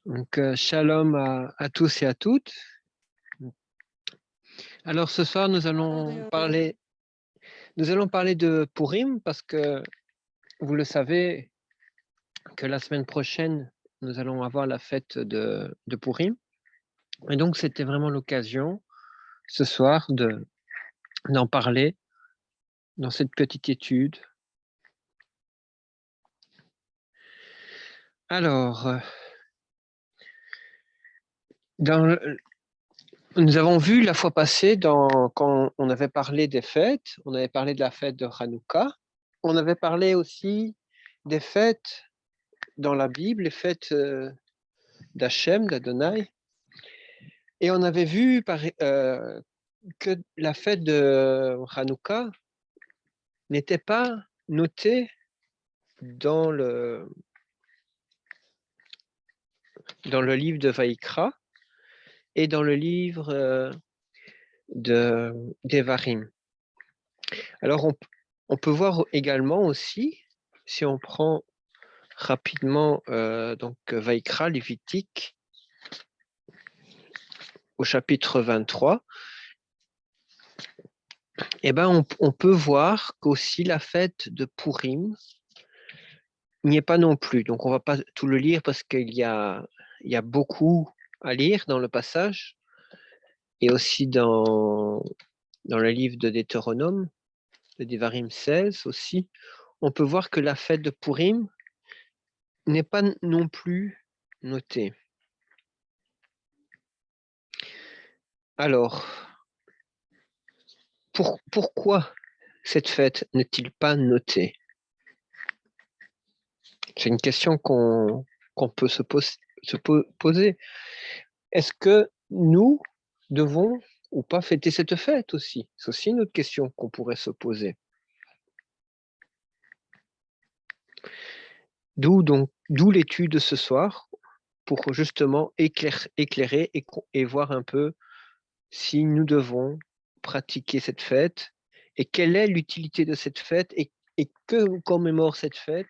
Donc, shalom à tous et à toutes. Alors, ce soir, nous allons parler de Purim parce que vous le savez que la semaine prochaine, nous allons avoir la fête de Purim. Et donc, c'était vraiment l'occasion ce soir d'en parler dans cette petite étude. Alors, nous avons vu la fois passée, quand on avait parlé des fêtes, on avait parlé de la fête de Hanouka, on avait parlé aussi des fêtes dans la Bible, les fêtes d'Hachem, d'Adonai, et on avait vu que la fête de Hanouka n'était pas notée dans le livre de Vaïkra et dans le livre d'Evarim. Alors, on peut voir également aussi, si on prend rapidement donc Vaïkra, Lévitique, au chapitre 23, eh ben, on peut voir qu'aussi la fête de Purim n'y est pas non plus. Donc, on ne va pas tout le lire parce qu'il y a beaucoup à lire dans le passage et aussi dans le livre de Deutéronome, de Devarim 16 aussi. On peut voir que la fête de Purim n'est pas non plus notée. Alors, pourquoi cette fête n'est-il pas notée? C'est une question qu'on peut se poser. Est-ce que nous devons ou pas fêter cette fête aussi? C'est aussi une autre question qu'on pourrait se poser. D'où l'étude de ce soir, pour justement éclairer et voir un peu si nous devons pratiquer cette fête et quelle est l'utilité de cette fête et que commémore cette fête,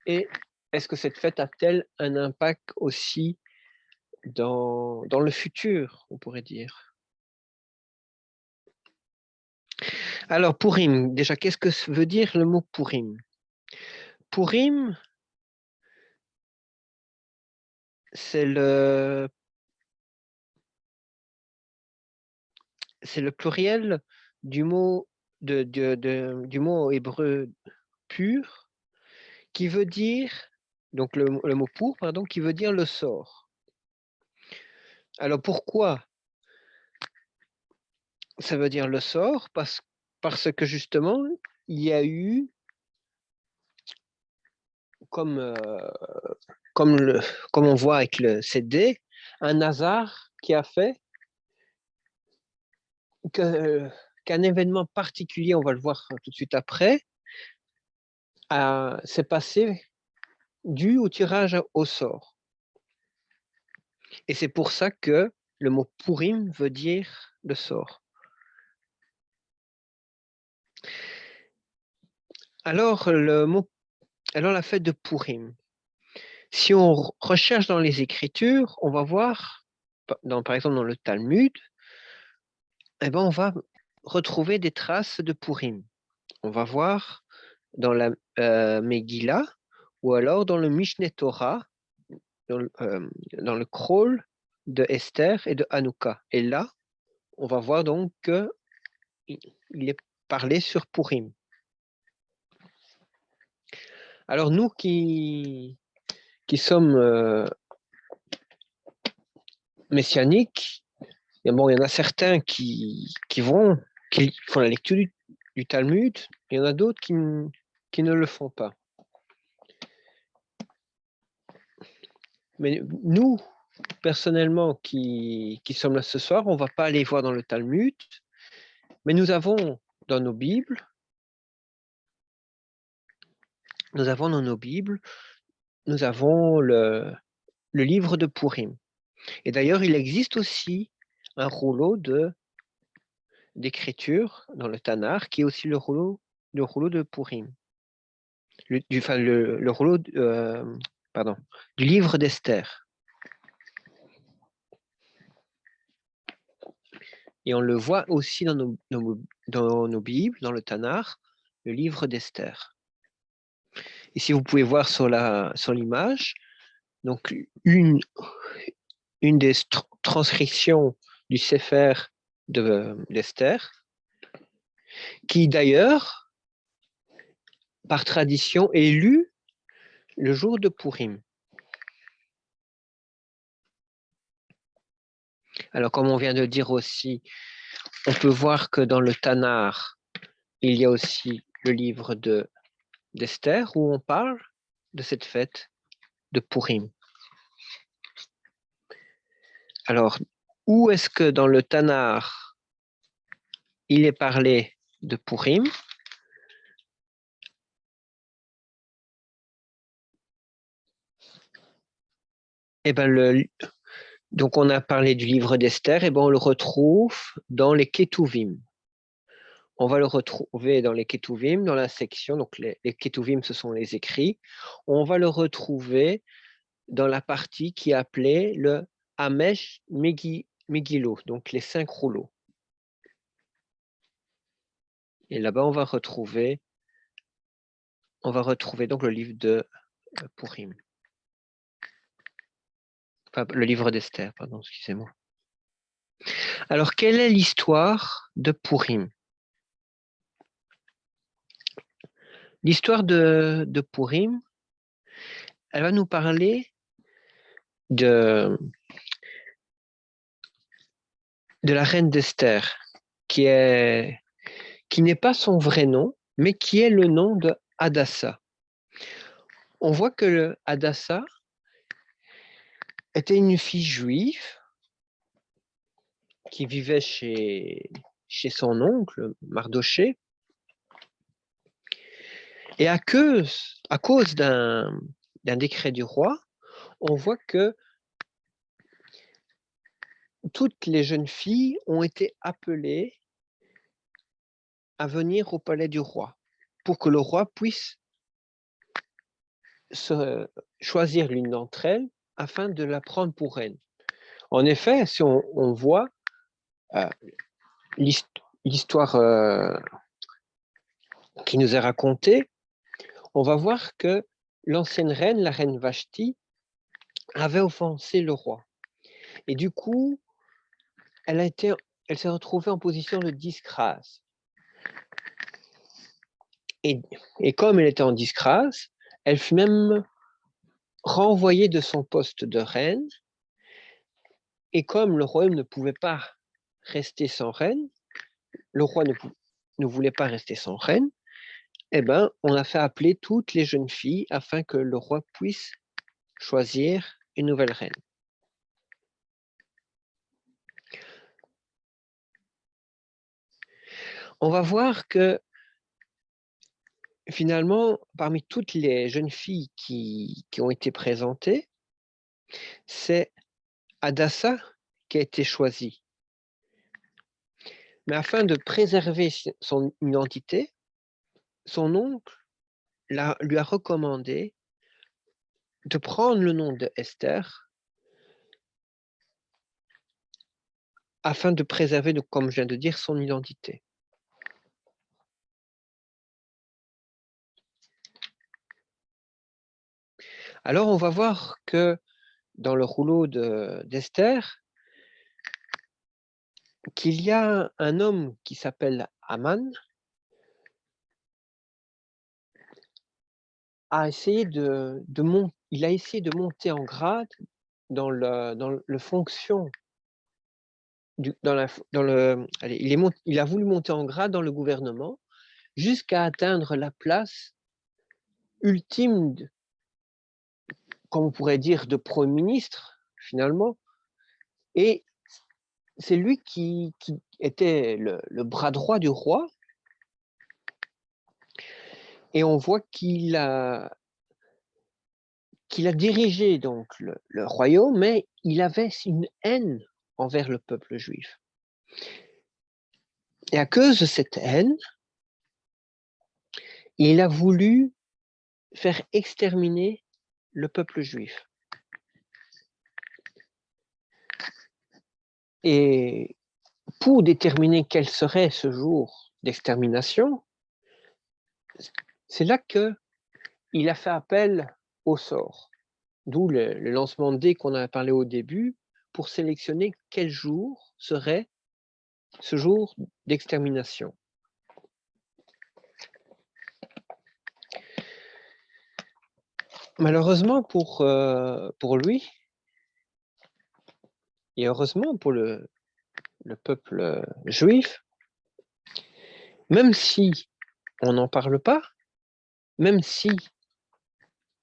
et est-ce que cette fête a-t-elle un impact aussi dans le futur, on pourrait dire. Alors, Purim, déjà, qu'est-ce que veut dire le mot Purim? Purim, c'est le pluriel du mot du mot hébreu pur, qui veut dire, donc le mot pour, pardon, qui veut dire le sort. Alors pourquoi ça veut dire le sort? Parce que justement, il y a eu, comme on voit avec le CD, un hasard qui a fait qu'un événement particulier, on va le voir tout de suite après, s'est passé dû au tirage au sort. Et c'est pour ça que le mot Purim veut dire le sort. Alors, la fête de Purim. Si on recherche dans les Écritures, on va voir, par exemple dans le Talmud, eh ben, on va retrouver des traces de Purim. On va voir dans la Megillah ou alors dans le Mishneh Torah, dans le Krol de Esther et de Hanouka. Et là, on va voir donc qu'il est parlé sur Purim. Alors nous qui sommes messianiques, il y en a certains qui font la lecture du Talmud, il y en a d'autres qui ne le font pas. Mais nous, personnellement, qui sommes là ce soir, on ne va pas aller voir dans le Talmud, mais nous avons dans nos Bibles, nous avons le livre de Purim. Et d'ailleurs, il existe aussi un rouleau d'écriture dans le Tanakh, qui est aussi le rouleau de Purim. Le rouleau du livre d'Esther. Et on le voit aussi dans nos Bibles, dans le Tanakh, le livre d'Esther. Et si vous pouvez voir sur l'image, donc une des transcriptions du Sefer d'Esther, qui d'ailleurs, par tradition, est lue le jour de Purim. Alors, comme on vient de dire aussi, on peut voir que dans le Tanakh, il y a aussi le livre d'Esther où on parle de cette fête de Purim. Alors, où est-ce que dans le Tanakh, il est parlé de Purim? Eh ben, donc on a parlé du livre d'Esther, et ben on le retrouve dans les Ketuvim. On va le retrouver dans les Ketuvim, dans la section, donc les Ketuvim, ce sont les écrits. On va le retrouver dans la partie qui est appelée le Hamesh Megillo, donc les 5 rouleaux. Et là-bas, on va retrouver donc le livre de Purim. Enfin, le livre d'Esther, pardon, excusez-moi. Alors, quelle est l'histoire de Purim? L'histoire de Purim, elle va nous parler de la reine d'Esther, qui n'est pas son vrai nom, mais qui est le nom de Hadassah. On voit que Hadassah était une fille juive qui vivait chez son oncle, Mardoché, et à cause d'un décret du roi, on voit que toutes les jeunes filles ont été appelées à venir au palais du roi pour que le roi puisse choisir l'une d'entre elles afin de la prendre pour reine. En effet, si on voit l'histoire qui nous est racontée, on va voir que l'ancienne reine, la reine Vashti, avait offensé le roi. Et du coup, elle s'est retrouvée en position de disgrâce. Et comme elle était en disgrâce, elle fut même renvoyée de son poste de reine. Et comme le royaume ne pouvait pas rester sans reine, le roi ne voulait pas rester sans reine, eh ben, on a fait appeler toutes les jeunes filles afin que le roi puisse choisir une nouvelle reine. On va voir que finalement, parmi toutes les jeunes filles qui ont été présentées, c'est Hadassah qui a été choisie. Mais afin de préserver son identité, son oncle lui a recommandé de prendre le nom de Esther afin de préserver, comme je viens de dire, son identité. Alors, on va voir que dans le rouleau d'Esther, qu'il y a un homme qui s'appelle Haman, il a essayé de monter en grade dans le fonction il a voulu monter en grade dans le gouvernement jusqu'à atteindre la place ultime, comme on pourrait dire, de Premier ministre, finalement. Et c'est lui qui était le bras droit du roi. Et on voit qu'il a dirigé donc le royaume, mais il avait une haine envers le peuple juif. Et à cause de cette haine, il a voulu faire exterminer le peuple juif. Et pour déterminer quel serait ce jour d'extermination, c'est là qu'il a fait appel au sort. D'où le lancement de dés qu'on a parlé au début, pour sélectionner quel jour serait ce jour d'extermination. Malheureusement pour lui, et heureusement pour le peuple juif, même si on n'en parle pas, même si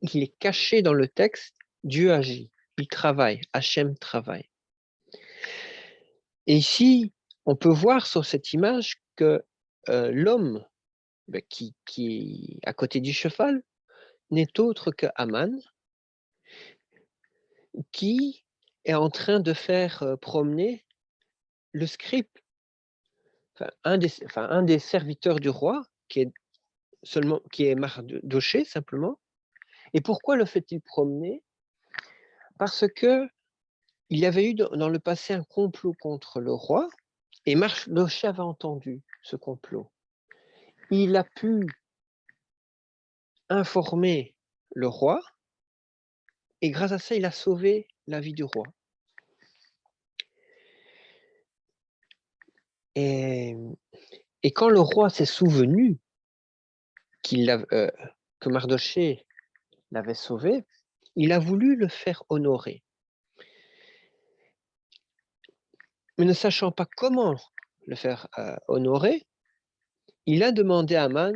il est caché dans le texte, Dieu agit, il travaille, Hachem travaille. Et ici, on peut voir sur cette image que l'homme qui est à côté du cheval n'est autre que Haman, qui est en train de faire promener le scribe, un des serviteurs du roi, qui est Mardoché simplement. Et pourquoi le fait-il promener? Parce que il y avait eu dans le passé un complot contre le roi, et Mardoché avait entendu ce complot. Il a pu informer le roi, et grâce à ça, il a sauvé la vie du roi. Et quand le roi s'est souvenu que Mardoché l'avait sauvé, il a voulu le faire honorer. Mais ne sachant pas comment le faire honorer, il a demandé à Haman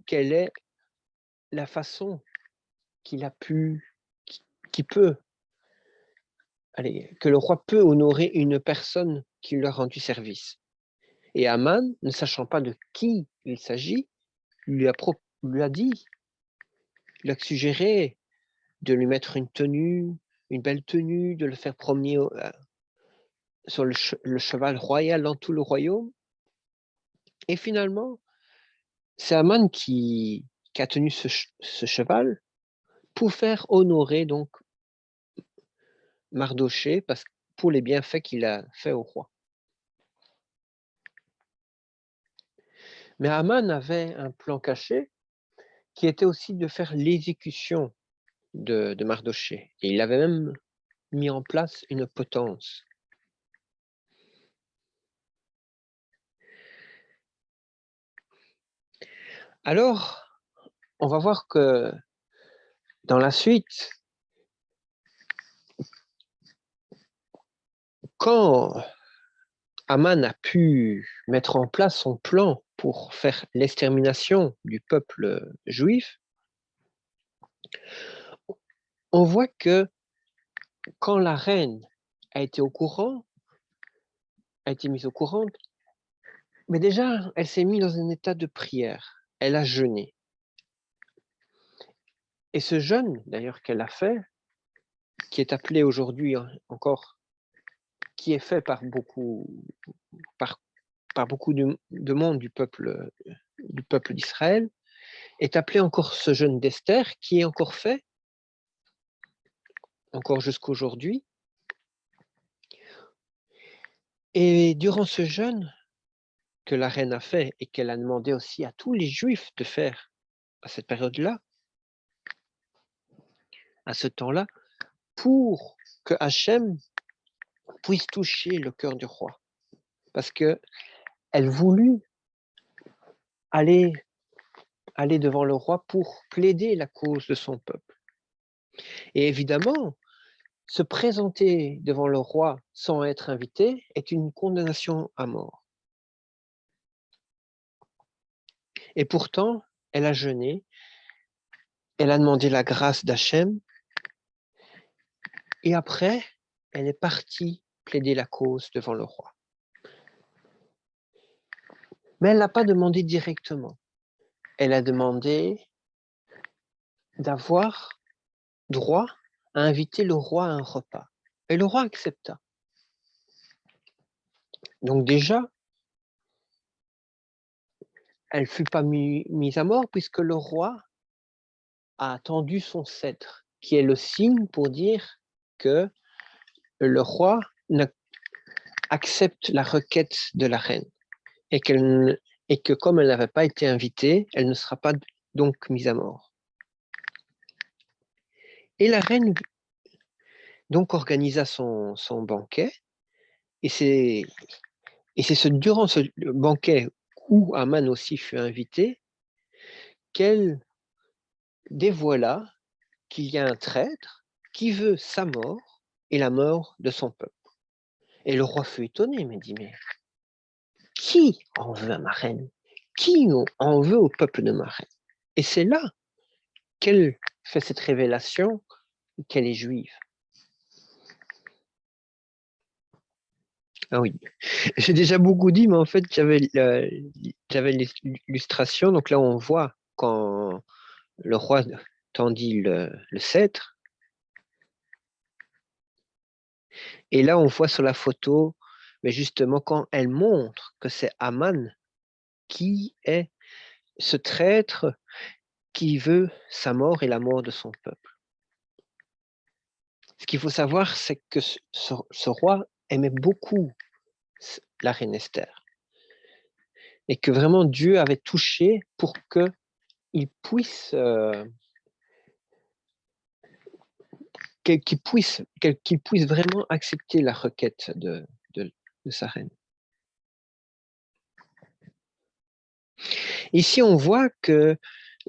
quelle est la façon qu'il a pu, que le roi peut honorer une personne qui lui a rendu service. Et Haman, ne sachant pas de qui il s'agit, lui a dit, il a suggéré de lui mettre une belle tenue, de le faire promener sur le cheval royal dans tout le royaume. Et finalement, c'est Haman qui a tenu ce cheval pour faire honorer donc Mardoché pour les bienfaits qu'il a fait au roi. Mais Haman avait un plan caché qui était aussi de faire l'exécution de Mardoché. Et il avait même mis en place une potence. Alors, on va voir que dans la suite, quand Haman a pu mettre en place son plan pour faire l'extermination du peuple juif, on voit que quand la reine a été mise au courant, mais déjà, elle s'est mise dans un état de prière. Elle a jeûné. Et ce jeûne, d'ailleurs, qu'elle a fait, qui est appelé aujourd'hui encore, qui est fait par beaucoup de monde du peuple d'Israël, est appelé encore ce jeûne d'Esther, qui est encore fait, encore jusqu'aujourd'hui. Et durant ce jeûne que la reine a fait et qu'elle a demandé aussi à tous les Juifs de faire à cette période-là, à ce temps-là, pour que Hachem puisse toucher le cœur du roi. Parce qu'elle voulut aller devant le roi pour plaider la cause de son peuple. Et évidemment, se présenter devant le roi sans être invité est une condamnation à mort. Et pourtant, elle a jeûné, elle a demandé la grâce d'Hachem, et après, elle est partie plaider la cause devant le roi. Mais elle n'a pas demandé directement. Elle a demandé d'avoir droit à inviter le roi à un repas. Et le roi accepta. Donc déjà, elle ne fut pas mise à mort puisque le roi a tendu son sceptre, qui est le signe pour dire que le roi accepte la requête de la reine et que comme elle n'avait pas été invitée, elle ne sera pas donc mise à mort. Et la reine donc organisa son banquet, et c'est durant ce banquet où Aman aussi fut invité qu'elle dévoila qu'il y a un traître qui veut sa mort et la mort de son peuple. Et le roi fut étonné, mais dit, mais qui en veut à ma reine? Qui en veut au peuple de ma reine? Et c'est là qu'elle fait cette révélation qu'elle est juive. Ah oui, j'ai déjà beaucoup dit, mais en fait, j'avais l'illustration. Donc là, on voit quand le roi tendit le sceptre. Et là, on voit sur la photo, mais justement, quand elle montre que c'est Aman qui est ce traître qui veut sa mort et la mort de son peuple. Ce qu'il faut savoir, c'est que ce roi aimait beaucoup la reine Esther. Et que vraiment Dieu avait touché pour qu'il puisse, qu'il puisse vraiment accepter la requête de sa reine. Ici, on voit que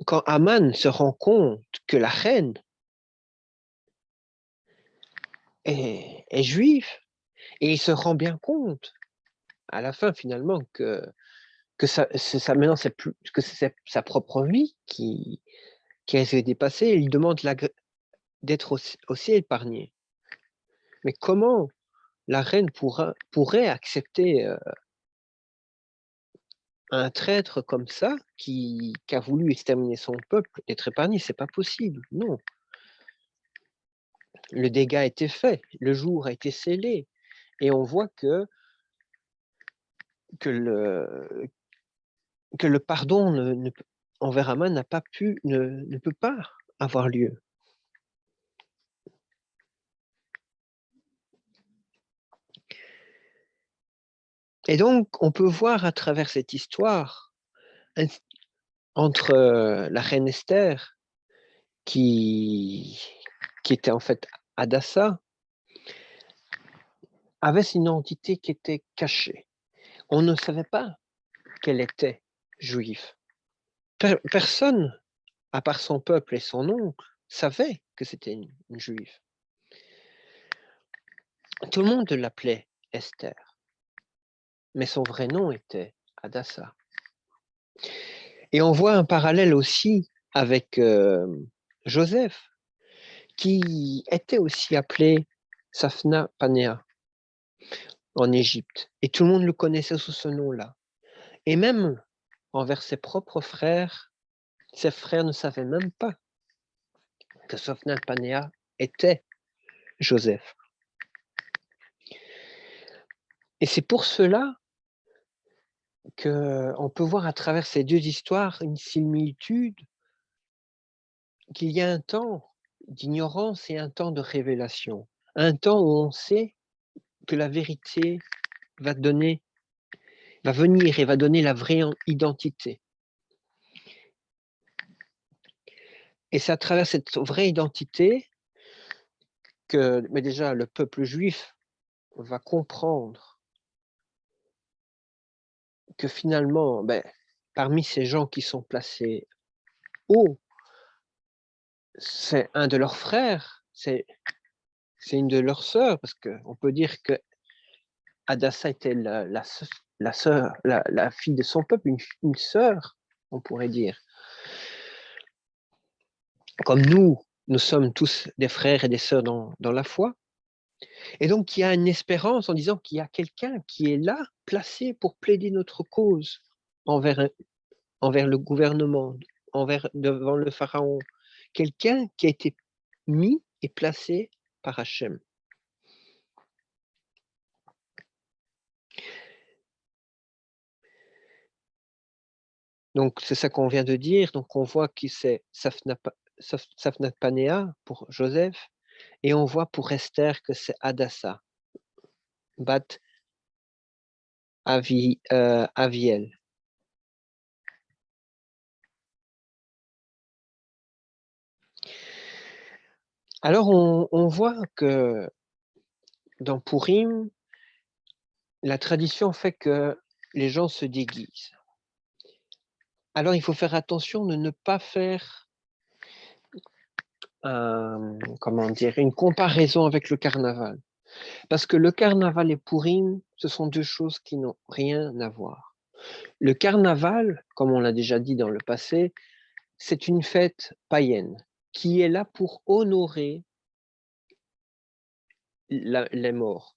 quand Aman se rend compte que la reine est juive, et il se rend bien compte à la fin finalement que maintenant c'est sa propre vie qui a été dépassée. Il demande d'être aussi épargné. Mais comment la reine pourrait accepter un traître comme ça qui a voulu exterminer son peuple, être épargné? C'est pas possible, non. Le dégât a été fait, le jour a été scellé, et on voit que le pardon envers Aman ne peut pas avoir lieu. Et donc, on peut voir à travers cette histoire entre la reine Esther, qui était en fait Hadassa, avait une identité qui était cachée. On ne savait pas qu'elle était juive. Personne, à part son peuple et son oncle, savait que c'était une juive. Tout le monde l'appelait Esther, mais son vrai nom était Hadassa. Et on voit un parallèle aussi avec Joseph, qui était aussi appelé Safna Panéa en Égypte. Et tout le monde le connaissait sous ce nom-là. Et même envers ses propres frères, ses frères ne savaient même pas que Safna Panéa était Joseph. Et c'est pour cela qu'on peut voir à travers ces deux histoires une similitude, qu'il y a un temps d'ignorance et un temps de révélation. Un temps où on sait que la vérité va venir et va donner la vraie identité. Et c'est à travers cette vraie identité que déjà le peuple juif va comprendre que finalement, parmi ces gens qui sont placés haut, c'est un de leurs frères, c'est une de leurs sœurs, parce qu'on peut dire que Hadassa était la fille de son peuple, une sœur, on pourrait dire. Comme nous sommes tous des frères et des sœurs dans la foi. Et donc, il y a une espérance en disant qu'il y a quelqu'un qui est là, placé pour plaider notre cause envers le gouvernement, devant le pharaon. Quelqu'un qui a été mis et placé par Hachem. Donc, c'est ça qu'on vient de dire. Donc, on voit que c'est Safnat Panéa pour Joseph, et on voit pour Esther que c'est Hadassa, Bat Aviel. Alors, on voit que dans Purim, la tradition fait que les gens se déguisent. Alors, il faut faire attention de ne pas faire une comparaison avec le carnaval. Parce que le carnaval et Purim, ce sont deux choses qui n'ont rien à voir. Le carnaval, comme on l'a déjà dit dans le passé, c'est une fête païenne qui est là pour honorer les morts,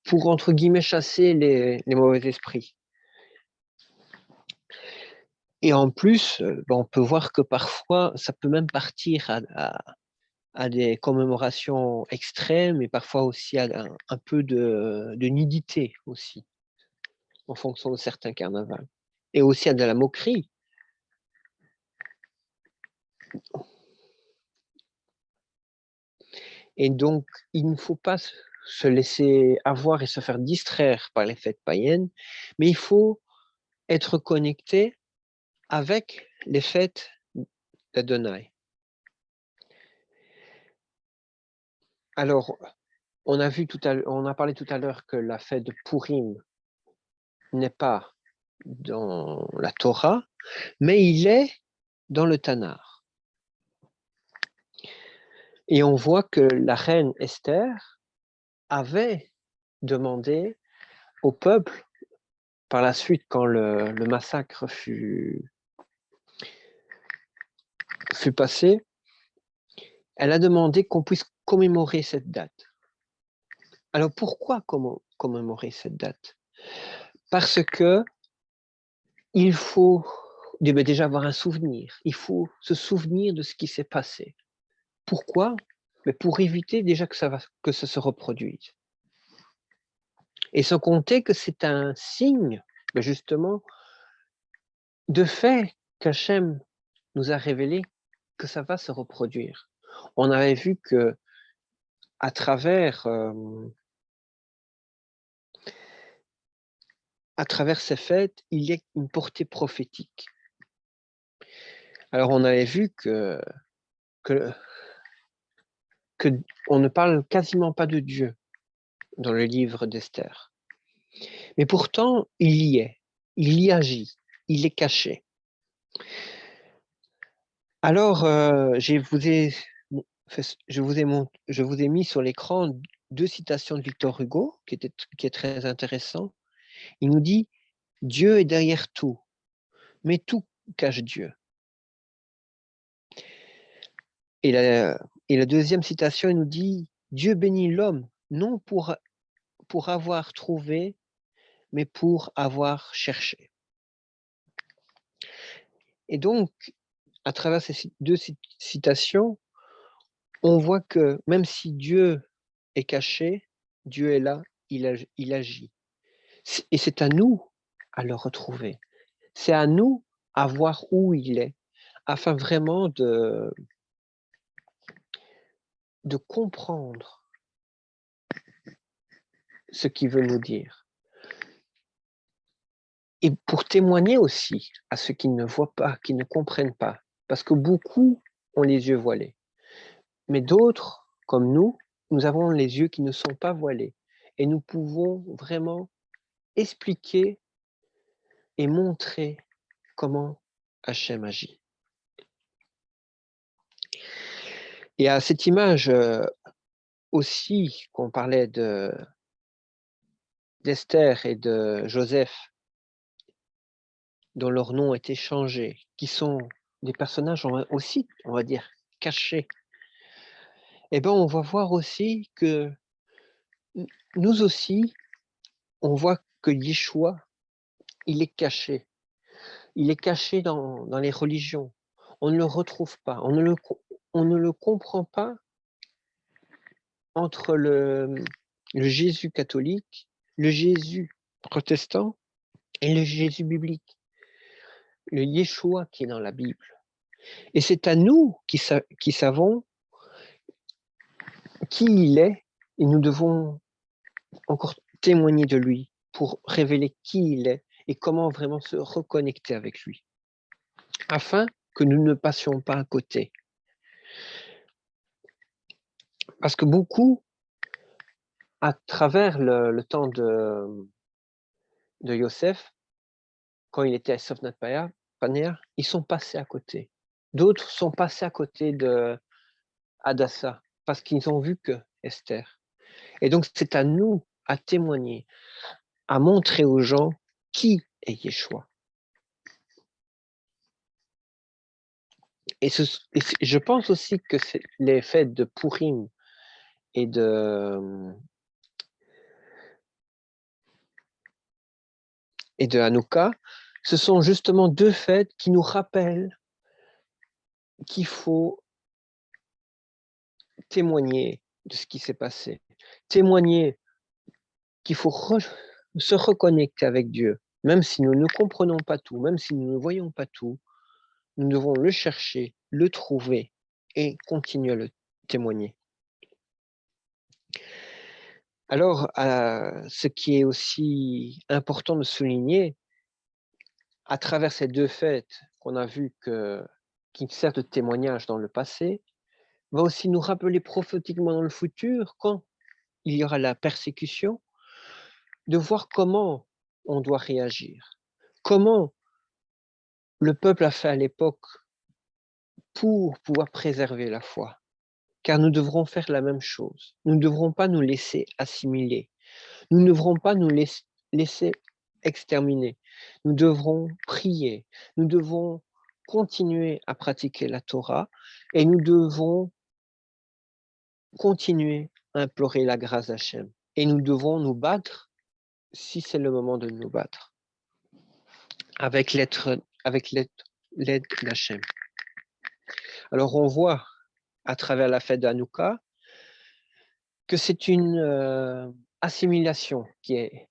pour, entre guillemets, chasser les mauvais esprits. Et en plus, on peut voir que parfois, ça peut même partir à des commémorations extrêmes et parfois aussi à un peu de nudité aussi, en fonction de certains carnavals. Et aussi à de la moquerie. Et donc, il ne faut pas se laisser avoir et se faire distraire par les fêtes païennes, mais il faut être connecté avec les fêtes d'Adonai. Alors, on a parlé tout à l'heure que la fête de Purim n'est pas dans la Torah, mais il est dans le Tanakh. Et on voit que la reine Esther avait demandé au peuple, par la suite, quand le massacre fut passé, elle a demandé qu'on puisse commémorer cette date. Alors pourquoi commémorer cette date? Parce que il faut déjà avoir un souvenir. Il faut se souvenir de ce qui s'est passé. Pourquoi? Mais pour éviter déjà que ça se reproduise. Et sans compter que c'est un signe, justement, de fait qu'Hachem nous a révélé que ça va se reproduire. On avait vu que à travers ces fêtes, il y a une portée prophétique. Alors on avait vu que on ne parle quasiment pas de Dieu dans le livre d'Esther. Mais pourtant, il y agit, il est caché. Alors, je vous ai mis sur l'écran 2 citations de Victor Hugo, qui est très intéressant. Il nous dit « Dieu est derrière tout, mais tout cache Dieu ». Et la deuxième citation, il nous dit « Dieu bénit l'homme, non pour avoir trouvé, mais pour avoir cherché ». Et donc, à travers ces 2 citations, on voit que même si Dieu est caché, Dieu est là, il agit. Et c'est à nous à le retrouver. C'est à nous à voir où il est, afin vraiment de comprendre ce qu'il veut nous dire. Et pour témoigner aussi à ceux qui ne voient pas, qui ne comprennent pas, parce que beaucoup ont les yeux voilés. Mais d'autres, comme nous avons les yeux qui ne sont pas voilés. Et nous pouvons vraiment expliquer et montrer comment Hachem agit. Et à cette image aussi qu'on parlait d'Esther et de Joseph, dont leur nom a été changé, qui sont des personnages aussi, on va dire, cachés, eh bien, on va voir aussi que nous aussi, on voit que Yeshua, il est caché. Il est caché dans les religions. On ne le retrouve pas. On ne le comprend pas entre le Jésus catholique, le Jésus protestant et le Jésus biblique. Le Yeshua qui est dans la Bible. Et c'est à nous qui savons qui il est et nous devons encore témoigner de lui pour révéler qui il est et comment vraiment se reconnecter avec lui, afin que nous ne passions pas à côté. Parce que beaucoup, à travers le temps de Yosef, quand il était à Sofnat Paner, ils sont passés à côté. D'autres sont passés à côté de Hadassah, parce qu'ils ont vu que Esther. Et donc, c'est à nous à témoigner, à montrer aux gens qui est Yeshua. Et je pense aussi que les fêtes de Purim et de Hanouka, ce sont justement deux fêtes qui nous rappellent qu'il faut témoigner de ce qui s'est passé, témoigner qu'il faut se reconnecter avec Dieu, même si nous ne comprenons pas tout, même si nous ne voyons pas tout, nous devons le chercher, le trouver et continuer à le témoigner. Alors, ce qui est aussi important de souligner, à travers ces deux fêtes qu'on a vues qui servent de témoignage dans le passé, va aussi nous rappeler prophétiquement dans le futur, quand il y aura la persécution, de voir comment on doit réagir, comment le peuple a fait à l'époque pour pouvoir préserver la foi. Car nous devrons faire la même chose. Nous ne devrons pas nous laisser assimiler. Nous ne devrons pas nous laisser exterminer. Nous devrons prier. Nous devons continuer à pratiquer la Torah et nous devons continuer à implorer la grâce d'Hachem. Et nous devons nous battre si c'est le moment de nous battre avec l'aide d'Hachem. Alors on voit à travers la fête d'Hanouka que c'est une assimilation qui est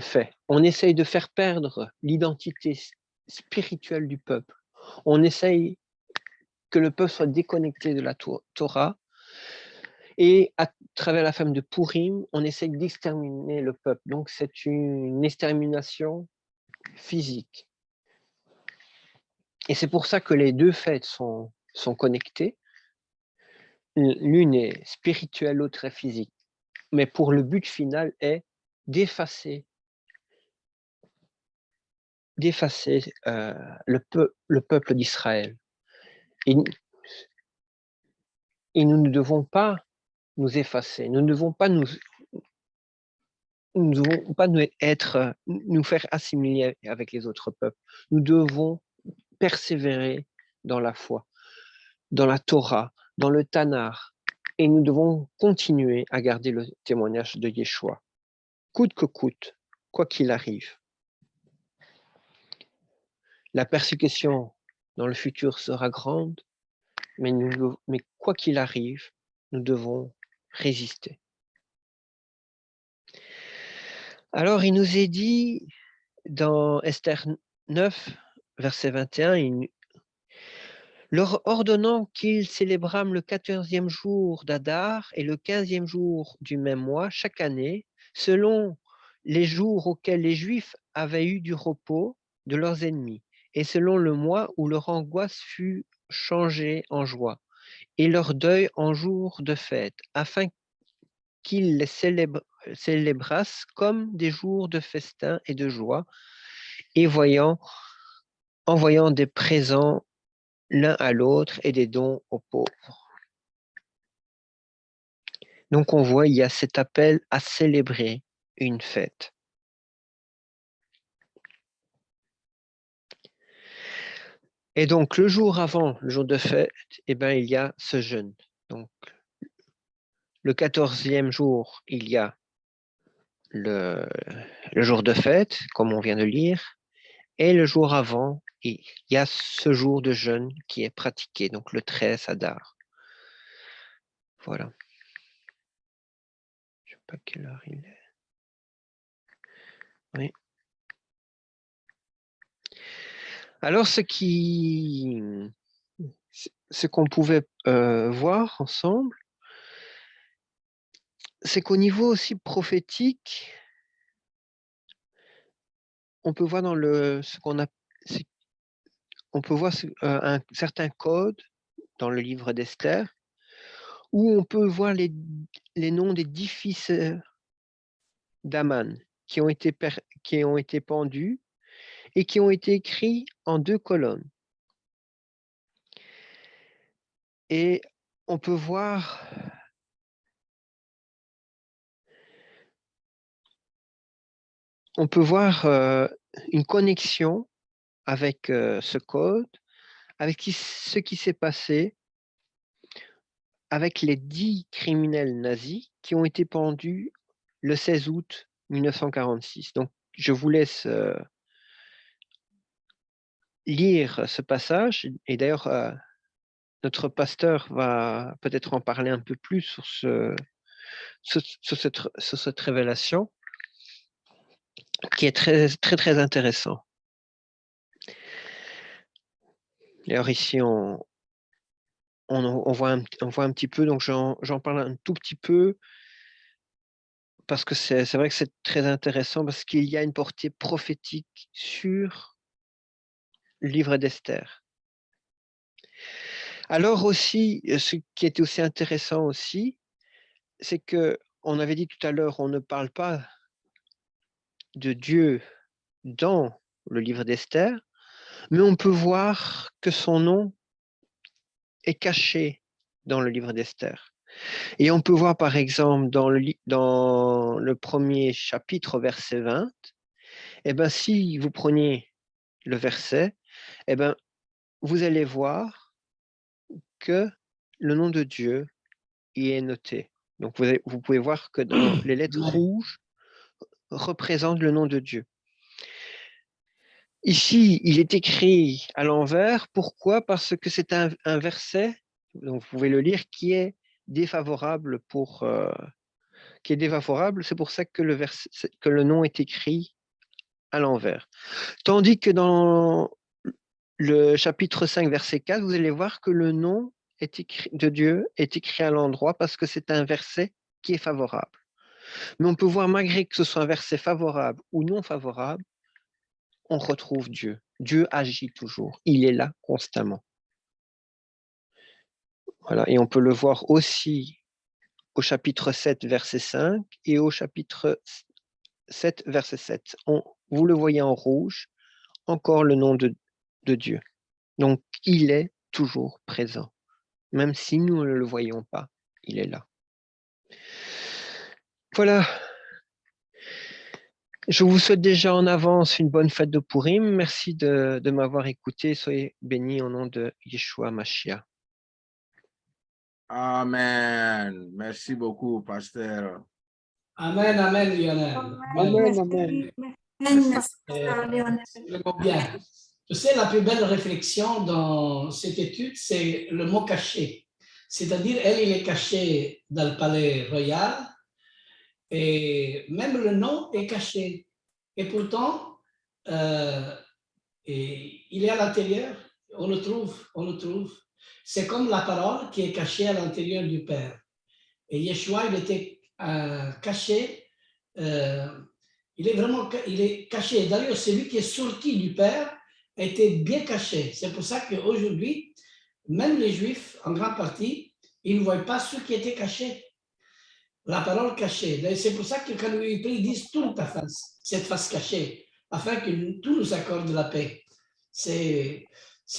faite. On essaye de faire perdre l'identité spirituelle du peuple. On essaye que le peuple soit déconnecté de la Torah. Et à travers la femme de Purim, on essaye d'exterminer le peuple. Donc c'est une extermination physique. Et c'est pour ça que les deux fêtes sont connectées. L'une est spirituelle, l'autre est physique. Mais pour le but final est d'effacer le peuple d'Israël. Et nous ne devons pas nous effacer, nous ne devons pas nous faire assimiler avec les autres peuples. Nous devons persévérer dans la foi, dans la Torah, dans le Tanakh, et nous devons continuer à garder le témoignage de Yeshua, coûte que coûte, quoi qu'il arrive. La persécution dans le futur sera grande, mais quoi qu'il arrive, nous devons résister. Alors, il nous est dit dans Esther 9, verset 21, leur ordonnant qu'ils célébrâment le 14e jour d'Adar et le 15e jour du même mois chaque année, selon les jours auxquels les Juifs avaient eu du repos de leurs ennemis, et selon le mois où leur angoisse fut changée en joie, et leur deuil en jour de fête, afin qu'ils les célébrassent comme des jours de festin et de joie, et envoyant des présents l'un à l'autre et des dons aux pauvres. Donc on voit, il y a cet appel à célébrer une fête. Et donc le jour avant, le jour de fête, il y a ce jeûne. Donc le 14e jour, il y a le jour de fête, comme on vient de lire, et le jour avant, il y a ce jour de jeûne qui est pratiqué, donc le 13 Adar. Voilà. Je ne sais pas quelle heure il est. Oui. Alors, ce qu'on pouvait voir ensemble, c'est qu'au niveau aussi prophétique, on peut voir dans on peut voir un certain code dans le livre d'Esther, où on peut voir les noms des 10 fils d'Aman qui ont été pendus et qui ont été écrits en 2 colonnes. Et on peut voir une connexion avec ce code, avec ce qui s'est passé avec les 10 criminels nazis qui ont été pendus le 16 août 1946. Donc, je vous laisse lire ce passage. Et d'ailleurs, notre pasteur va peut-être en parler un peu plus sur cette révélation, qui est très, très, très intéressant. D'ailleurs, ici, on voit un petit peu, donc j'en parle un tout petit peu, parce que c'est vrai que c'est très intéressant, parce qu'il y a une portée prophétique sur le livre d'Esther. Alors aussi, ce qui était aussi intéressant aussi, c'est que on avait dit tout à l'heure, on ne parle pas de Dieu dans le livre d'Esther, mais on peut voir que son nom est caché dans le livre d'Esther. Et on peut voir par exemple dans le premier chapitre, verset 20, eh ben, si vous preniez le verset, eh ben, vous allez voir que le nom de Dieu y est noté. Donc vous pouvez voir que dans les lettres rouges représentent le nom de Dieu. Ici, il est écrit à l'envers. Pourquoi? Parce que c'est un verset, donc vous pouvez le lire, qui est défavorable C'est pour ça que le nom est écrit à l'envers. Tandis que dans le chapitre 5, verset 4, vous allez voir que le nom de Dieu est écrit à l'endroit parce que c'est un verset qui est favorable. Mais on peut voir, malgré que ce soit un verset favorable ou non favorable, on retrouve Dieu. Dieu agit toujours. Il est là constamment. Voilà. Et on peut le voir aussi au chapitre 7, verset 5 et au chapitre 7, verset 7. Vous le voyez en rouge, encore le nom de Dieu. Donc, il est toujours présent. Même si nous ne le voyons pas, il est là. Voilà. Je vous souhaite déjà en avance une bonne fête de Purim. Merci de m'avoir écouté. Soyez bénis au nom de Yeshua Mashiach. Amen. Merci beaucoup, pasteur. Amen, amen, Lionel. Amen, amen. Bien. Tu sais, la plus belle réflexion dans cette étude, c'est le mot caché. C'est-à-dire, il est caché dans le palais royal et même le nom est caché. Et pourtant, il est à l'intérieur, on le trouve. C'est comme la parole qui est cachée à l'intérieur du Père. Et Yeshua, il était caché, il est caché. D'ailleurs, celui qui est sorti du Père était bien caché. C'est pour ça qu'aujourd'hui, même les Juifs, en grande partie, ils ne voient pas ce qui était caché. La parole cachée. C'est pour ça que quand ils prient, ils disent toute ta face, cette face cachée, afin que tout nous accorde la paix. C'est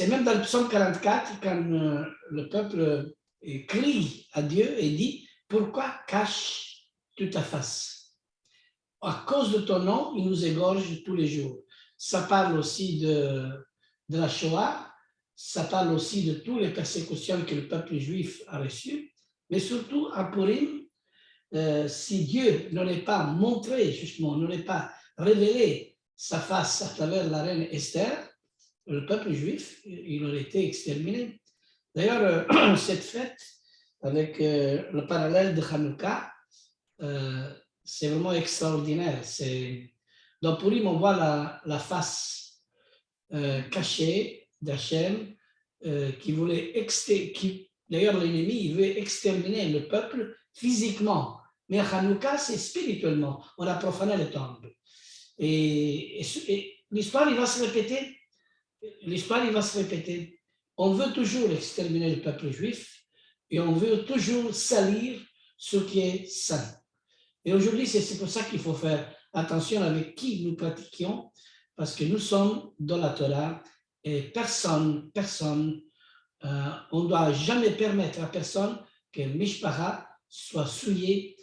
même dans le psaume 44, quand le peuple crie à Dieu et dit « Pourquoi caches-tu ta face ?» À cause de ton nom, il nous égorge tous les jours. Ça parle aussi de la Shoah, ça parle aussi de toutes les persécutions que le peuple juif a reçues, mais surtout à Purim, si Dieu n'aurait pas montré, justement, n'aurait pas révélé sa face à travers la reine Esther, le peuple juif, il aurait été exterminé. D'ailleurs, cette fête, avec le parallèle de Hanouka, c'est vraiment extraordinaire. Dans Purim, on voit la face cachée d'Hachem qui voulait d'ailleurs, l'ennemi, il veut exterminer le peuple physiquement. Mais Hanouka, c'est spirituellement. On a profané le temple. Et l'histoire, il va se répéter. L'histoire, il va se répéter. On veut toujours exterminer le peuple juif et on veut toujours salir ce qui est saint. Et aujourd'hui, c'est pour ça qu'il faut faire attention avec qui nous pratiquions, parce que nous sommes dans la Torah et personne, on ne doit jamais permettre à personne que Mishpara soit souillé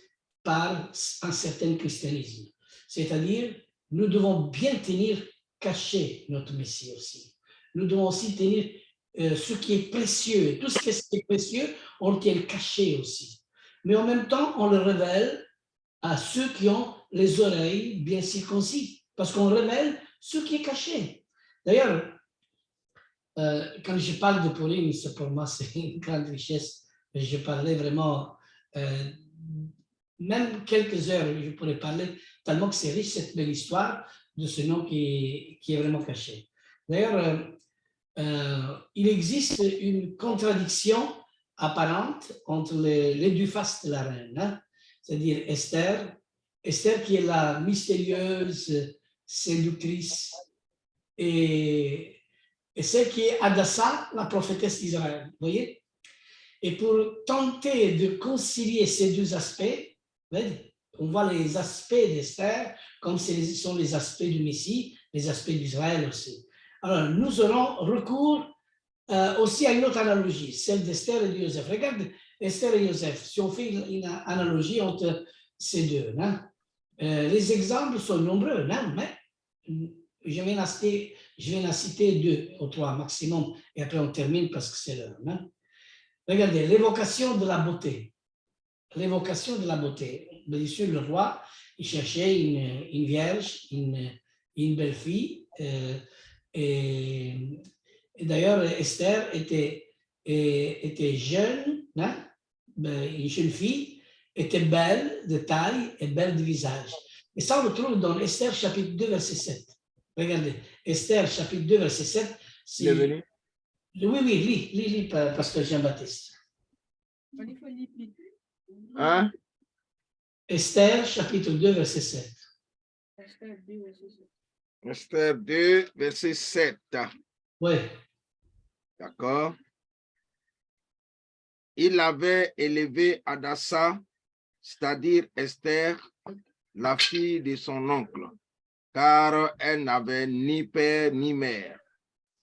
par un certain christianisme. C'est-à-dire, nous devons bien tenir caché notre Messie aussi. Nous devons aussi tenir ce qui est précieux. Tout ce qui est précieux, on le tient caché aussi. Mais en même temps, on le révèle à ceux qui ont les oreilles bien circoncis, parce qu'on révèle ce qui est caché. D'ailleurs, quand je parle de Purim, pour moi, c'est une grande richesse. Je parlais vraiment, même quelques heures, je pourrais parler, tellement que c'est riche cette belle histoire de ce nom qui est vraiment caché. D'ailleurs, il existe une contradiction apparente entre les deux faces de la reine, hein? C'est-à-dire Esther qui est la mystérieuse séductrice, et celle qui est Hadassah, la prophétesse d'Israël. Vous voyez? Et pour tenter de concilier ces deux aspects, on voit les aspects d'Esther comme ce sont les aspects du Messie, les aspects d'Israël aussi. Alors, nous aurons recours aussi à une autre analogie, celle d'Esther et de Joseph. Regarde, Esther et Joseph, si on fait une analogie entre ces deux, hein, les exemples sont nombreux, hein, mais je vais en citer 2 ou 3 maximum, et après on termine parce que c'est l'heure. Hein. Regardez, l'évocation de la beauté. L'évocation de la beauté. Bien sûr, le roi, il cherchait une vierge, une belle fille, et d'ailleurs, Esther était jeune, hein, une jeune fille, était belle de taille et belle de visage. Et ça, on le trouve dans Esther chapitre 2, verset 7. Regardez, Esther chapitre 2, verset 7. Oui, lis, pasteur Jean-Baptiste. Hein? Esther chapitre 2, verset 7. Esther 2, verset 7. Oui. D'accord. Il avait élevé Hadassah, c'est-à-dire Esther, la fille de son oncle, car elle n'avait ni père ni mère.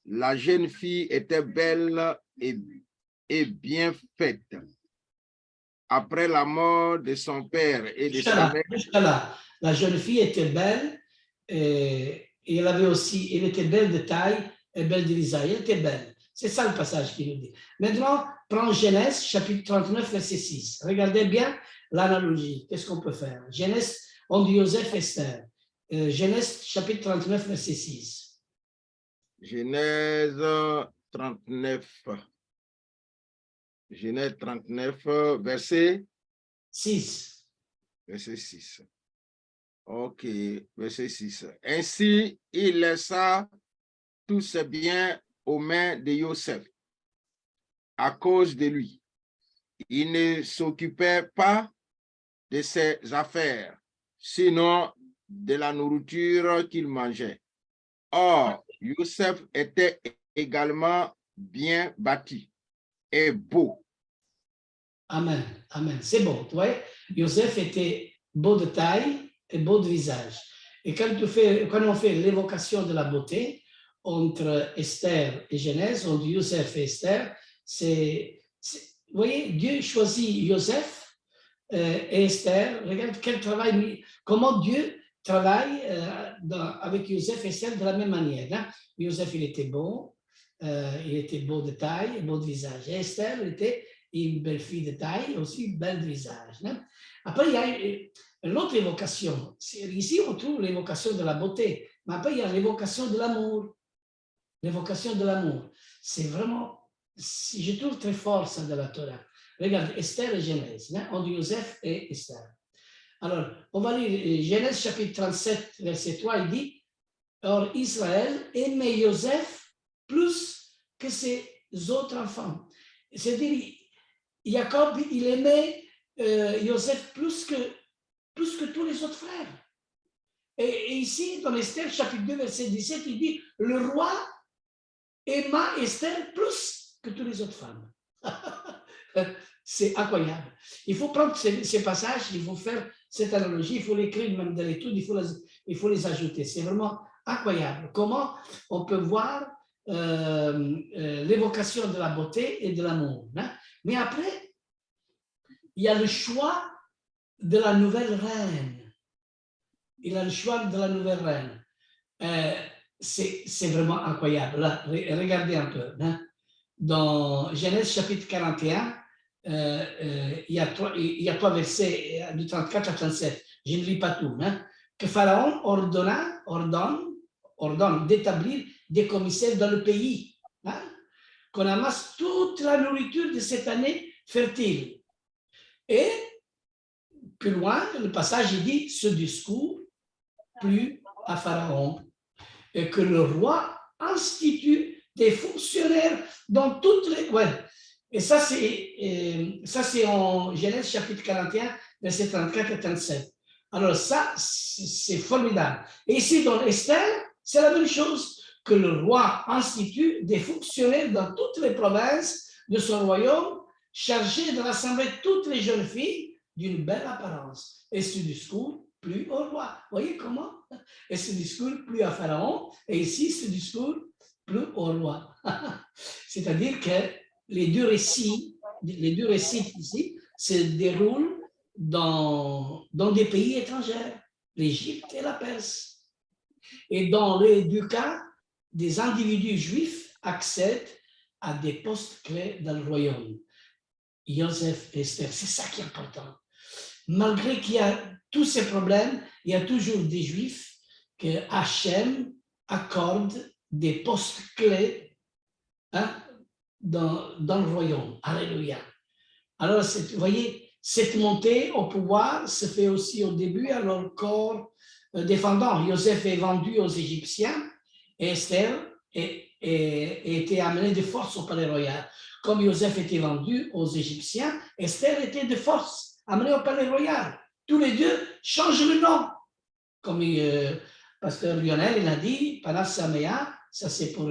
La jeune fille était belle et bien faite. Après la mort de son père et de sa mère. Jusqu'à là, la jeune fille était belle, et elle était belle de taille et belle de visage. Elle était belle. C'est ça le passage qui nous dit. Maintenant, prends Genèse, chapitre 39, verset 6. Regardez bien l'analogie. Qu'est-ce qu'on peut faire? Genèse, on dit Joseph Esther. Genèse, chapitre 39, verset 6. Genèse 39. Genèse 39, verset 6. Verset 6. Ok, verset 6. Ainsi, il laissa tous ses biens aux mains de Joseph à cause de lui. Il ne s'occupait pas de ses affaires, sinon de la nourriture qu'il mangeait. Or, Joseph était également bien bâti et beau. Amen, amen. C'est beau, tu vois. Joseph était beau de taille et beau de visage. Et quand on fait l'évocation de la beauté entre Esther et Genèse, on dit Joseph et Esther, vous voyez, Dieu choisit Joseph et Esther. Regarde quel travail, comment Dieu travaille avec Joseph et Esther de la même manière. Hein? Joseph, il était beau de taille et beau de visage. Et Esther, elle était une belle fille de taille, aussi belle de visage. Hein? Après, il y a l'autre évocation. Ici, on trouve l'évocation de la beauté, mais après, il y a l'évocation de l'amour. L'évocation de l'amour. C'est vraiment, je trouve très fort ça de la Torah. Regarde, Esther et Genèse. Hein? On dit Joseph et Esther. Alors, on va lire Genèse chapitre 37, verset 3, il dit, « Or, Israël aimait Joseph plus que ses autres enfants. » C'est-à-dire, Jacob, il aimait Joseph plus que tous les autres frères. Et ici, dans Esther, chapitre 2, verset 17, il dit, le roi aima Esther plus que toutes les autres femmes. C'est incroyable. Il faut prendre ces passages, il faut faire cette analogie, il faut l'écrire même dans l'étude, il faut les ajouter. C'est vraiment incroyable. Comment on peut voir l'évocation de la beauté et de l'amour. Hein? Mais après, il y a le choix de la nouvelle reine. Il a le choix de la nouvelle reine. C'est vraiment incroyable. Là, regardez un peu. Hein? Dans Genèse chapitre 41, il y a trois versets du 34 à 37. Je ne lis pas tout. Hein? Que Pharaon ordonne d'établir des commissaires dans le pays. Hein? Qu'on amasse toute la nourriture de cette année fertile. Et plus loin, le passage il dit, ce discours plut à Pharaon et que le roi institue des fonctionnaires dans toutes les... Ouais. Et ça, c'est en Genèse chapitre 41, verset 34 et 37. Alors ça, c'est formidable. Et ici, dans Esther, c'est la même chose, que le roi institue des fonctionnaires dans toutes les provinces de son royaume, chargés de rassembler toutes les jeunes filles d'une belle apparence. Et ce discours plut au roi. Vous voyez comment? Et ce discours plut à Pharaon, et ici, ce discours plut au roi. C'est-à-dire que les deux récits ici se déroulent dans des pays étrangers, l'Égypte et la Perse. Et dans les deux cas, des individus juifs accèdent à des postes clés dans le royaume. Joseph et Esther, c'est ça qui est important. Malgré qu'il y a tous ces problèmes, il y a toujours des juifs que Hachem accorde des postes clés, hein, dans le royaume. Alléluia. Alors, vous voyez, cette montée au pouvoir se fait aussi au début à leur corps défendant. Joseph est vendu aux Égyptiens et Esther était amenée de force au palais royal. Comme Joseph était vendu aux Égyptiens, Esther était de force amenée au palais royal. Tous les deux changent le nom. Comme pasteur Lionel, il a dit, Panas Samea, ça c'est pour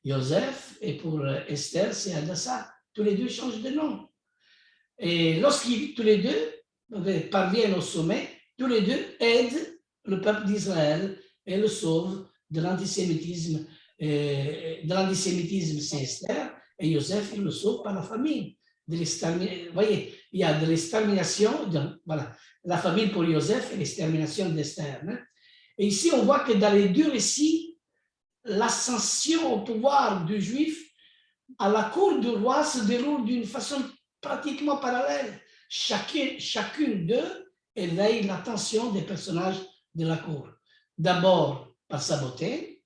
Joseph, et pour Esther, c'est Hadassah. Tous les deux changent de nom. Et lorsqu'ils, tous les deux, parviennent au sommet, tous les deux aident le peuple d'Israël et le sauvent de l'antisémitisme. De l'antisémitisme, c'est Esther, et Joseph, il le sauve par la famine. Vous voyez, il y a de l'extermination, voilà, la famine pour Joseph et l'extermination d'Esther. Hein? Et ici, on voit que dans les deux récits, l'ascension au pouvoir du juif à la cour du roi se déroule d'une façon pratiquement parallèle. Chacune d'eux éveille l'attention des personnages de la cour. D'abord par sa beauté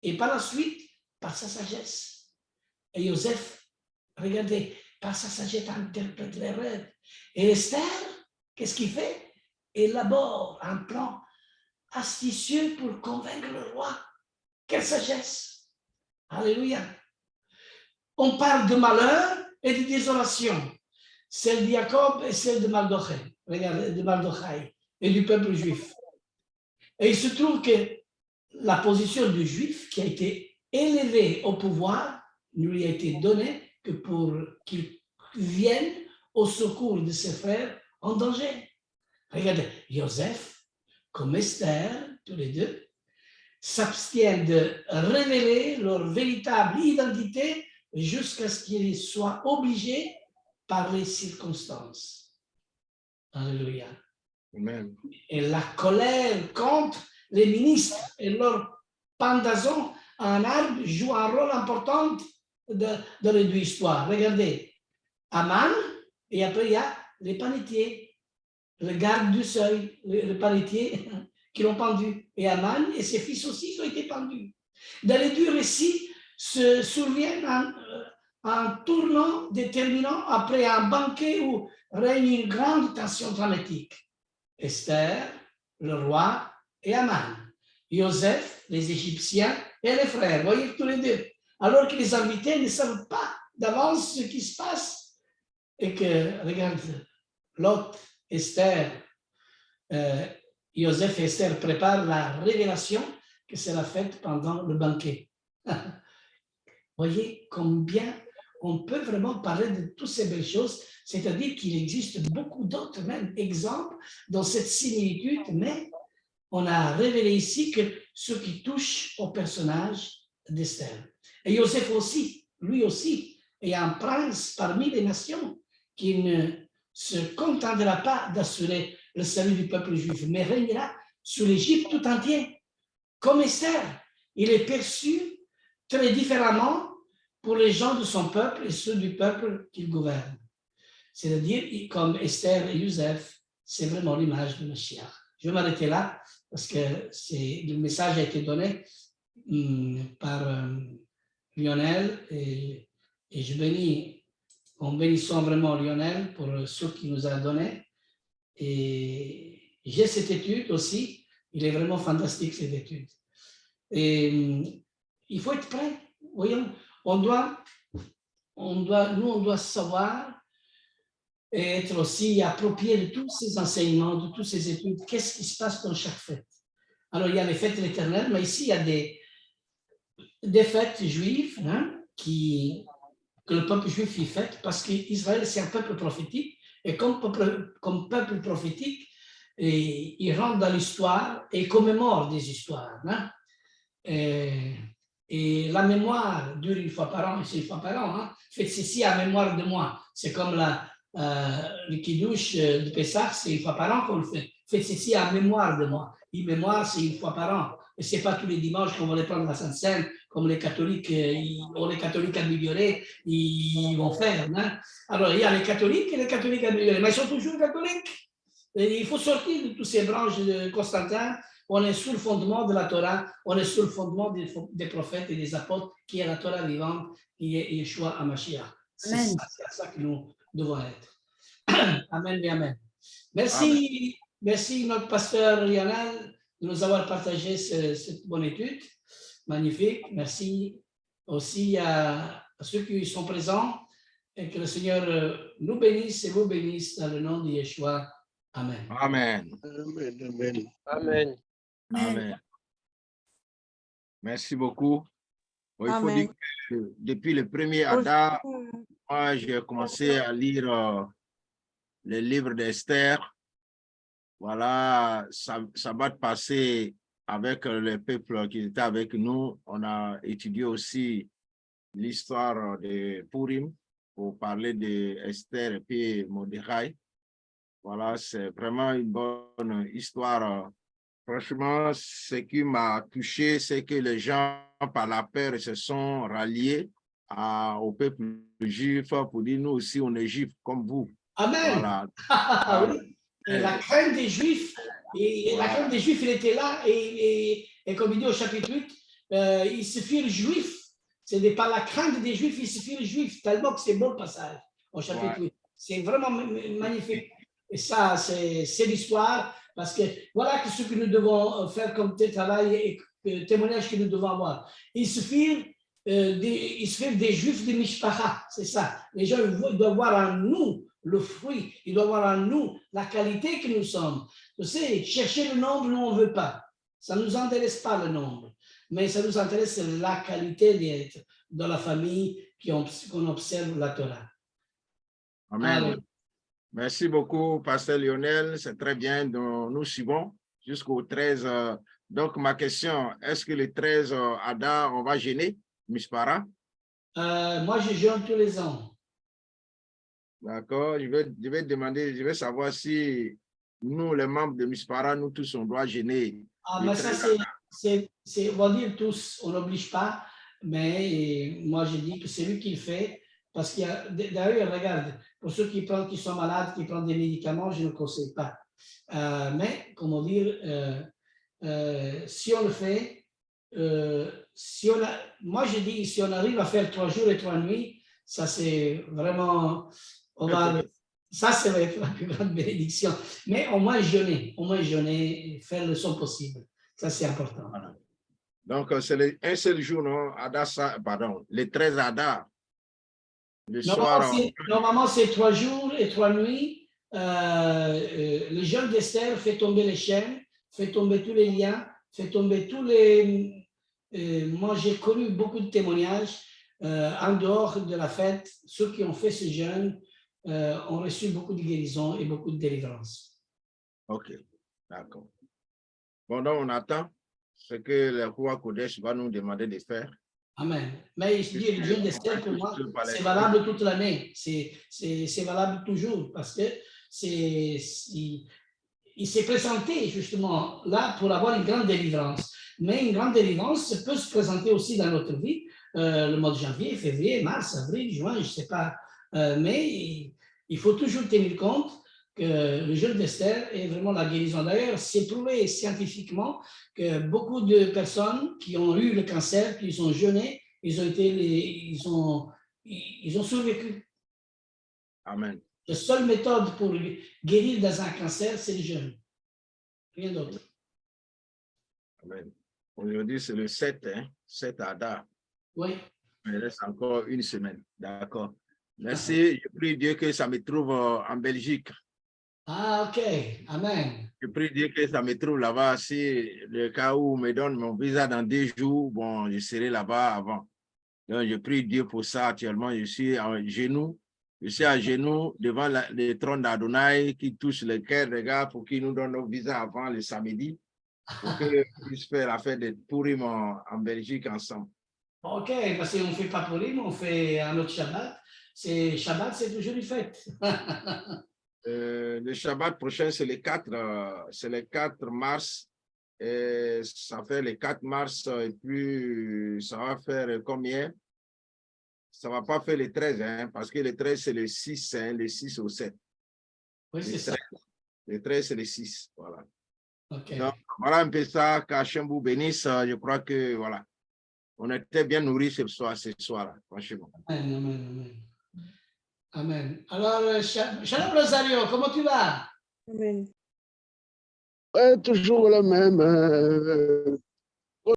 et par la suite par sa sagesse. Et Joseph, regardez, par sa sagesse interprète les rêves. Et Esther, qu'est-ce qu'il fait? Élabore un plan astucieux pour convaincre le roi. Quelle sagesse! Alléluia! On parle de malheur et de désolation. Celle de Jacob et celle de Mardochai, et du peuple juif. Et il se trouve que la position du juif qui a été élevé au pouvoir ne lui a été donnée que pour qu'il vienne au secours de ses frères en danger. Regardez, Joseph, comme Esther, tous les deux, s'abstiennent de révéler leur véritable identité jusqu'à ce qu'ils soient obligés par les circonstances. Alléluia. Amen. Et la colère contre les ministres et leur pendaison à un arbre joue un rôle important dans les deux histoires. Regardez, Aman, et après il y a les panetiers, le garde du seuil, le panetier qui l'ont pendu. Et Aman et ses fils aussi ont été pendus. Dans les deux récits se surviennent un tournant déterminant après un banquet où règne une grande tension dramatique. Esther, le roi et Aman. Joseph, les Égyptiens et les frères. Vous voyez tous les deux. Alors que les invités ne savent pas d'avance ce qui se passe. Et que, regarde, Lot, Esther, Joseph et Esther préparent la révélation que sera faite pendant le banquet. Voyez combien on peut vraiment parler de toutes ces belles choses, c'est-à-dire qu'il existe beaucoup d'autres même exemples dans cette similitude, mais on a révélé ici que ce qui touche au personnage d'Esther. Et Joseph aussi, lui aussi, est un prince parmi les nations qui ne se contentera pas d'assurer le salut du peuple juif, mais régnera sur l'Égypte tout entier. Comme Esther, il est perçu très différemment pour les gens de son peuple et ceux du peuple qu'il gouverne. C'est-à-dire, comme Esther et Joseph, c'est vraiment l'image de Mashiach. Je vais m'arrêter là parce que le message a été donné par Lionel et en bénissant vraiment Lionel pour ce qu'il nous a donné. Et j'ai cette étude aussi, il est vraiment fantastique cette étude. Et il faut être prêt, voyons, on doit savoir et être aussi approprié de tous ces enseignements, de toutes ces études. Qu'est-ce qui se passe dans chaque fête? Alors, il y a les fêtes de l'Éternel, mais ici, il y a des fêtes juives que le peuple juif y fête parce qu'Israël, c'est un peuple prophétique. Et comme peuple prophétique, il rentre dans l'histoire et commémore des histoires. Hein? Et la mémoire dure une fois par an, et c'est une fois par an. Hein? Faites ceci à mémoire de moi. C'est comme le kiddush de Pessah, c'est une fois par an qu'on le fait. Faites ceci à mémoire de moi. Une mémoire, c'est une fois par an. Et ce n'est pas tous les dimanches qu'on va les prendre la Sainte Seine, comme les catholiques, les catholiques améliorés, ils vont faire. Hein? Alors, il y a les catholiques et les catholiques améliorés, mais ils sont toujours catholiques. Et il faut sortir de toutes ces branches de Constantin. On est sous le fondement de la Torah, on est sous le fondement des prophètes et des apôtres, qui est la Torah vivante, qui est Yeshua HaMashiach. C'est à ça que nous devons être. Amen et Amen. Merci, merci notre pasteur Lionel de nous avoir partagé cette bonne étude. Magnifique. Merci aussi à ceux qui sont présents et que le Seigneur nous bénisse et vous bénisse dans le nom de Yeshua. Amen. Amen. Amen. Amen. Amen. Merci beaucoup. Bon, il faut dire que depuis le premier Adar, moi, j'ai commencé à lire les livres d'Esther. Voilà, sabbat passé avec le peuple qui était avec nous, on a étudié aussi l'histoire de Purim pour parler d'Esther et puis Mordechai. Voilà, c'est vraiment une bonne histoire. Franchement, ce qui m'a touché, c'est que les gens, par la peur, se sont ralliés au peuple juif pour dire, nous aussi, on est juifs comme vous. Amen. Voilà. Oui. Et la crainte des Juifs, la crainte des Juifs, il était là, et comme il dit au chapitre 8, ils se firent juifs. Ce n'est pas la crainte des Juifs, ils se firent juifs, tellement que c'est bon le passage au chapitre 8. C'est vraiment magnifique. Et ça, c'est l'histoire, parce que voilà ce que nous devons faire comme travail et témoignage que nous devons avoir. Ils se firent des Juifs de Mishpacha, c'est ça. Les gens doivent voir en nous le fruit, ils doivent voir en nous la qualité que nous sommes. Vous savez, chercher le nombre, nous, on ne veut pas. Ça ne nous intéresse pas le nombre, mais ça nous intéresse la qualité d'être dans la famille qu'on observe la Torah. Amen. Alors, merci beaucoup, Pasteur Lionel. C'est très bien. Donc, nous suivons jusqu'au 13. Donc, ma question, est-ce que le 13 Adar, on va jeûner, Mispara? moi, je jeûne tous les ans. D'accord. Je vais demander, je vais savoir si nous, les membres de Mispara, nous tous, on doit jeûner. Mais ça, on va dire tous, on n'oblige pas, mais moi, je dis que c'est lui qui le fait, parce qu'il y a, d'ailleurs, regarde, pour ceux qui sont malades, qui prennent des médicaments, je ne conseille pas. Mais, comment dire, si on le fait, moi, je dis, si on arrive à faire 3 jours et 3 nuits, ça, c'est vraiment, ça, ça va être la plus grande bénédiction. Mais au moins jeûner, faire le son possible. Ça, c'est important. Voilà. Donc, c'est un seul jour, non? Adar, pardon, le 13 Adar. Normalement, c'est 3 jours et 3 nuits. Le jeûne d'Esther fait tomber les chaînes, fait tomber tous les liens, fait tomber tous les... moi, j'ai connu beaucoup de témoignages en dehors de la fête. Ceux qui ont fait ce jeûne ont reçu beaucoup de guérison et beaucoup de délivrance. OK, d'accord. Bon, donc on attend ce que le roi Kodesh va nous demander de faire. Amen. Mais je dis, le jeûne d'Esther, pour moi, c'est valable toute l'année. C'est valable toujours parce que il s'est présenté justement là pour avoir une grande délivrance. Mais une grande délivrance peut se présenter aussi dans notre vie, le mois de janvier, février, mars, avril, juin, je ne sais pas. Mais il faut toujours tenir compte que le jeûne d'Esther est vraiment la guérison. D'ailleurs, c'est prouvé scientifiquement que beaucoup de personnes qui ont eu le cancer, qui ont jeûné, ils ont survécu. Amen. La seule méthode pour guérir dans un cancer, c'est le jeûne. Rien d'autre. Amen. Aujourd'hui, c'est le 7, hein? 7 Adar. Oui. Il reste encore une semaine. D'accord. Merci. Je prie Dieu que ça me trouve en Belgique. Ah, OK. Amen. Je prie Dieu que ça me trouve là-bas. Si le cas où on me donne mon visa dans 2 jours, bon, je serai là-bas avant. Donc, je prie Dieu pour ça actuellement. Je suis à genoux. Je suis à genoux devant le trône d'Adonai qui touche le cœur des gars pour qu'il nous donne nos visas avant le samedi pour qu'on puisse faire la fête de Purim en Belgique ensemble. OK, parce qu'on ne fait pas Purim, on fait un autre Shabbat. Shabbat, c'est toujours une fête. Le Shabbat prochain, c'est le 4 mars. Et ça fait le 4 mars et puis ça va faire combien? Ça ne va pas faire le 13, hein, parce que le 13, c'est le 6, hein, le 6 au 7. Oui, c'est ça. Le 13, c'est le 6, voilà. OK. Donc, voilà un peu ça, qu'Hachem vous bénisse. Je crois que, voilà, on était bien nourris ce soir-là, franchement. Amen, amen, amen. Amen. Alors, Shalom Rosario, comment tu vas? Amen. Ouais, toujours le même.